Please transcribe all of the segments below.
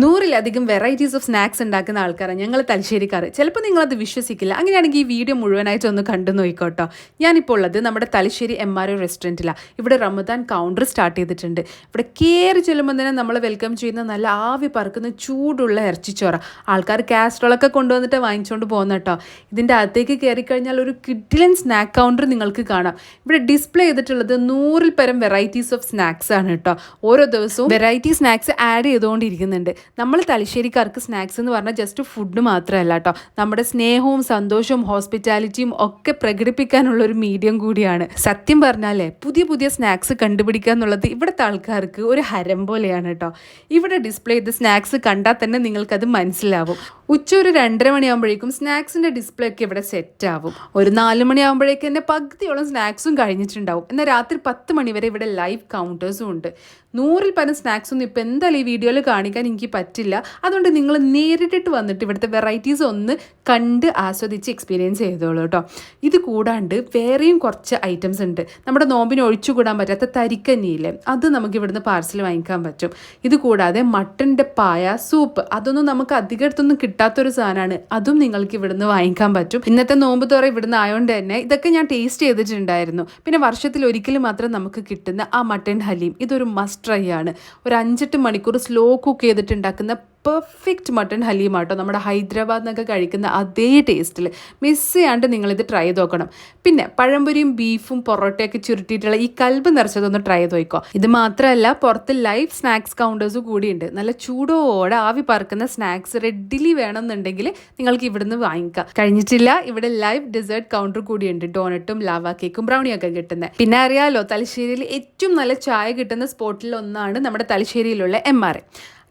100-ലധികം varieties of snacks ഉണ്ടാക്കുന്ന ആൾക്കാരാണ് ഞങ്ങൾ തലശ്ശേരിക്കാർ. ചിലപ്പോൾ നിങ്ങളത് വിശ്വസിക്കില്ല. അങ്ങനെയാണെങ്കിൽ ഈ വീഡിയോ മുഴുവനായിട്ട് ഒന്ന് കണ്ടു നോക്കിക്കോട്ടോ. ഞാനിപ്പോൾ ഉള്ളത് നമ്മുടെ തലശ്ശേരി MRO റെസ്റ്റോറൻറ്റിലാണ്. ഇവിടെ റമദാൻ കൗണ്ടർ സ്റ്റാർട്ട് ചെയ്തിട്ടുണ്ട്. ഇവിടെ കയറി ചെല്ലുമ്പോൾ തന്നെ നമ്മളെ വെൽക്കം ചെയ്യുന്ന നല്ല ആവി പറക്കുന്ന ചൂടുള്ള ഇറച്ചിച്ചോറ. ആൾക്കാർ കാസ്ട്രോളൊക്കെ കൊണ്ടുവന്നിട്ട് വാങ്ങിച്ചുകൊണ്ട് പോകുന്ന കേട്ടോ. ഇതിൻ്റെ അകത്തേക്ക് കയറിക്കഴിഞ്ഞാൽ ഒരു കിഡിലൻ സ്നാക്ക് കൗണ്ടർ നിങ്ങൾക്ക് കാണാം. ഇവിടെ ഡിസ്പ്ലേ ചെയ്തിട്ടുള്ളത് 100-ൽ പരം വെറൈറ്റീസ് ഓഫ് സ്നാക്സ് ആണ് കേട്ടോ. ഓരോ ദിവസവും വെറൈറ്റി സ്നാക്സ് ആഡ് ചെയ്തുകൊണ്ടിരിക്കുന്നുണ്ട്. നമ്മൾ തലശ്ശേരിക്കാർക്ക് സ്നാക്സ് എന്ന് പറഞ്ഞാൽ ജസ്റ്റ് ഫുഡ് മാത്രമല്ല കേട്ടോ, നമ്മുടെ സ്നേഹവും സന്തോഷവും ഹോസ്പിറ്റാലിറ്റിയും ഒക്കെ പ്രകടിപ്പിക്കാനുള്ള ഒരു മീഡിയം കൂടിയാണ്. സത്യം പറഞ്ഞാലേ പുതിയ പുതിയ സ്നാക്സ് കണ്ടുപിടിക്കുക എന്നുള്ളത് ഇവിടുത്തെ ആൾക്കാർക്ക് ഒരു ഹരം പോലെയാണ് കേട്ടോ. ഇവിടെ ഡിസ്പ്ലേ ചെയ്ത സ്നാക്സ് കണ്ടാൽ തന്നെ നിങ്ങൾക്കത് മനസ്സിലാവും. ഉച്ച ഒരു 2:30 മണിയാകുമ്പോഴേക്കും സ്നാക്സിൻ്റെ ഡിസ്പ്ലേ ഒക്കെ ഇവിടെ സെറ്റ് ആവും. ഒരു 4 മണിയാകുമ്പോഴേക്കും തന്നെ പകുതിയോളം സ്നാക്സും കഴിഞ്ഞിട്ടുണ്ടാവും. എന്നാൽ രാത്രി 10 മണി വരെ ഇവിടെ ലൈവ് കൗണ്ടേഴ്സും ഉണ്ട്. 100-ൽ പരം സ്നാക്സ് ഒന്നും ഇപ്പോൾ എന്തായാലും ഈ വീഡിയോയിൽ കാണിക്കാൻ എനിക്ക് പറ്റില്ല. അതുകൊണ്ട് നിങ്ങൾ നേരിട്ടിട്ട് വന്നിട്ട് ഇവിടുത്തെ വെറൈറ്റീസ് ഒന്ന് കണ്ട് ആസ്വദിച്ച് എക്സ്പീരിയൻസ് ചെയ്തോളൂ കേട്ടോ. ഇത് കൂടാണ്ട് വേറെയും കുറച്ച് ഐറ്റംസ് ഉണ്ട്. നമ്മുടെ നോമ്പിന് ഒഴിച്ചുകൂടാൻ പറ്റാത്ത തരിക്കഞ്ഞിയില്ലേ, അത് നമുക്ക് ഇവിടുന്ന് പാർസൽ വാങ്ങിക്കാൻ പറ്റും. ഇത് കൂടാതെ മട്ടൻ്റെ പായ, സൂപ്പ്, അതൊന്നും നമുക്ക് അധികം അടുത്തൊന്നും കിട്ടാത്തൊരു സാധനമാണ്. അതും നിങ്ങൾക്ക് ഇവിടുന്ന് വാങ്ങിക്കാൻ പറ്റും. ഇന്നത്തെ നോമ്പ് തോറ ഇവിടുന്ന് ആയതുകൊണ്ട് തന്നെ ഇതൊക്കെ ഞാൻ ടേസ്റ്റ് ചെയ്തിട്ടുണ്ടായിരുന്നു. പിന്നെ വർഷത്തിൽ ഒരിക്കലും മാത്രം നമുക്ക് കിട്ടുന്ന ആ മട്ടൻ ഹലീം, ഇതൊരു മസ്റ്റ് ട്രൈ ആണ്. ഒരു 5-8 മണിക്കൂർ സ്ലോ കുക്ക് ചെയ്തിട്ടുണ്ടാക്കുന്ന പെർഫെക്റ്റ് മട്ടൺ ഹലീമാട്ടോ. നമ്മുടെ ഹൈദരാബാദ് നിന്നൊക്കെ കഴിക്കുന്ന അതേ ടേസ്റ്റിൽ മിസ് ചെയ്യാണ്ട് നിങ്ങളിത് ട്രൈ ചെയ്ത് നോക്കണം. പിന്നെ പഴംപൊരിയും ബീഫും പൊറോട്ടയൊക്കെ ചുരുട്ടിയിട്ടുള്ള ഈ കൽബ് നിറച്ചതൊന്ന് ട്രൈ ചെയ്ത് നോക്കോ. ഇത് മാത്രമല്ല, പുറത്ത് ലൈവ് സ്നാക്സ് കൗണ്ടേഴ്സ് കൂടിയുണ്ട്. നല്ല ചൂടോടെ ആവി പറക്കുന്ന സ്നാക്സ് റെഡിലി വേണമെന്നുണ്ടെങ്കിൽ നിങ്ങൾക്ക് ഇവിടുന്ന് വാങ്ങിക്കാം. കഴിഞ്ഞിട്ടില്ല, ഇവിടെ ലൈവ് ഡെസേർട്ട് കൗണ്ടർ കൂടിയുണ്ട്. ഡോണറ്റും ലാവ കേക്കും ബ്രൗണിയൊക്കെ കിട്ടുന്നത്. പിന്നെ അറിയാലോ, തലശ്ശേരിയിൽ ഏറ്റവും നല്ല ചായ കിട്ടുന്ന സ്പോട്ടിൽ ഒന്നാണ് നമ്മുടെ തലശ്ശേരിയിലുള്ള MRA.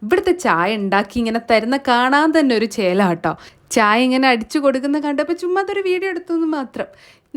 ഇവിടുത്തെ ചായ ഉണ്ടാക്കി ഇങ്ങനെ തരുന്ന കാണാൻ തന്നെ ഒരു ചേലാട്ടോ. ചായ ഇങ്ങനെ അടിച്ചു കൊടുക്കുന്ന കണ്ടപ്പോൾ ചുമ്മാ ഒരു വീഡിയോ എടുത്തെന്ന് മാത്രം.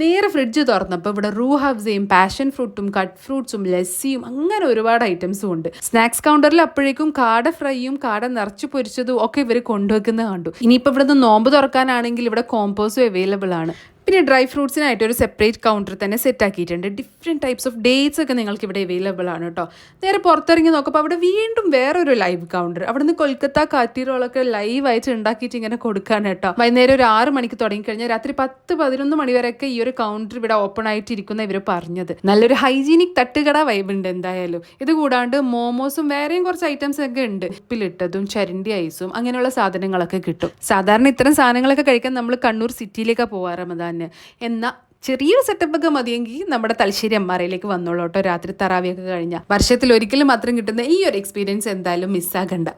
നേരെ ഫ്രിഡ്ജ് തുറന്നപ്പോൾ ഇവിടെ റൂ ഹബ്സയും പാഷൻ ഫ്രൂട്ടും കട്ട് ഫ്രൂട്ട്സും ലസ്സിയും അങ്ങനെ ഒരുപാട് ഐറ്റംസും ഉണ്ട്. സ്നാക്സ് കൗണ്ടറിൽ അപ്പോഴേക്കും കാട ഫ്രൈയും കാട നിറച്ചു പൊരിച്ചതും ഒക്കെ ഇവർ കൊണ്ടുവെക്കുന്നത് കണ്ടു. ഇനിയിപ്പോൾ ഇവിടുന്ന് നോമ്പ് തുറക്കാനാണെങ്കിൽ ഇവിടെ കോമ്പോസും അവൈലബിൾ ആണ്. പിന്നെ ഡ്രൈ ഫ്രൂട്ട്സിനായിട്ട് ഒരു സെപ്പറേറ്റ് കൗണ്ടർ തന്നെ സെറ്റ് ആക്കിയിട്ടുണ്ട്. ഡിഫറെൻറ്റ് ടൈപ്സ് ഓഫ് ഡേറ്റ്സ് ഒക്കെ നിങ്ങൾക്ക് ഇവിടെ അവൈലബിൾ ആണ് കേട്ടോ. നേരെ പുറത്തിറങ്ങി നോക്കുമ്പോൾ അവിടെ വീണ്ടും വേറൊരു ലൈവ് കൗണ്ടർ. അവിടുന്ന് കൊൽക്കത്ത കാറ്റീറോളൊക്കെ ലൈവായിട്ട് ഉണ്ടാക്കിയിട്ട് ഇങ്ങനെ കൊടുക്കാൻ കേട്ടോ. വൈകുന്നേരം ഒരു 6 മണിക്ക് തുടങ്ങിക്കഴിഞ്ഞാൽ രാത്രി 10-11 മണി വരെയൊക്കെ ഈ ഒരു കൗണ്ടർ ഇവിടെ ഓപ്പൺ ആയിട്ടിരിക്കുന്ന ഇവർ പറഞ്ഞത്. നല്ലൊരു ഹൈജീനിക് തട്ടുകട വൈബ് ഉണ്ട് എന്തായാലും. ഇത് കൂടാണ്ട് മോമോസും വേറെയും കുറച്ച് ഐറ്റംസ് ഒക്കെ ഉണ്ട്. ഉപ്പിലിട്ടതും ചരണ്ടി ഐസും അങ്ങനെയുള്ള സാധനങ്ങളൊക്കെ കിട്ടും. സാധാരണ ഇത്തരം സാധനങ്ങളൊക്കെ കഴിക്കാൻ നമ്മൾ കണ്ണൂർ സിറ്റിയിലേക്കാണ് പോകാറ് റമദാൻ. എന്ന ചെറിയൊരു സെറ്റപ്പ് ഒക്കെ മതിയെങ്കിൽ നമ്മുടെ തലശ്ശേരി MRAയിലേക്ക് വന്നോളൂ കേട്ടോ. രാത്രി തറാവിയൊക്കെ കഴിഞ്ഞാൽ വർഷത്തിൽ ഒരിക്കലും മാത്രം കിട്ടുന്ന ഈ ഒരു എക്സ്പീരിയൻസ് എന്തായാലും മിസ്സാകണ്ട.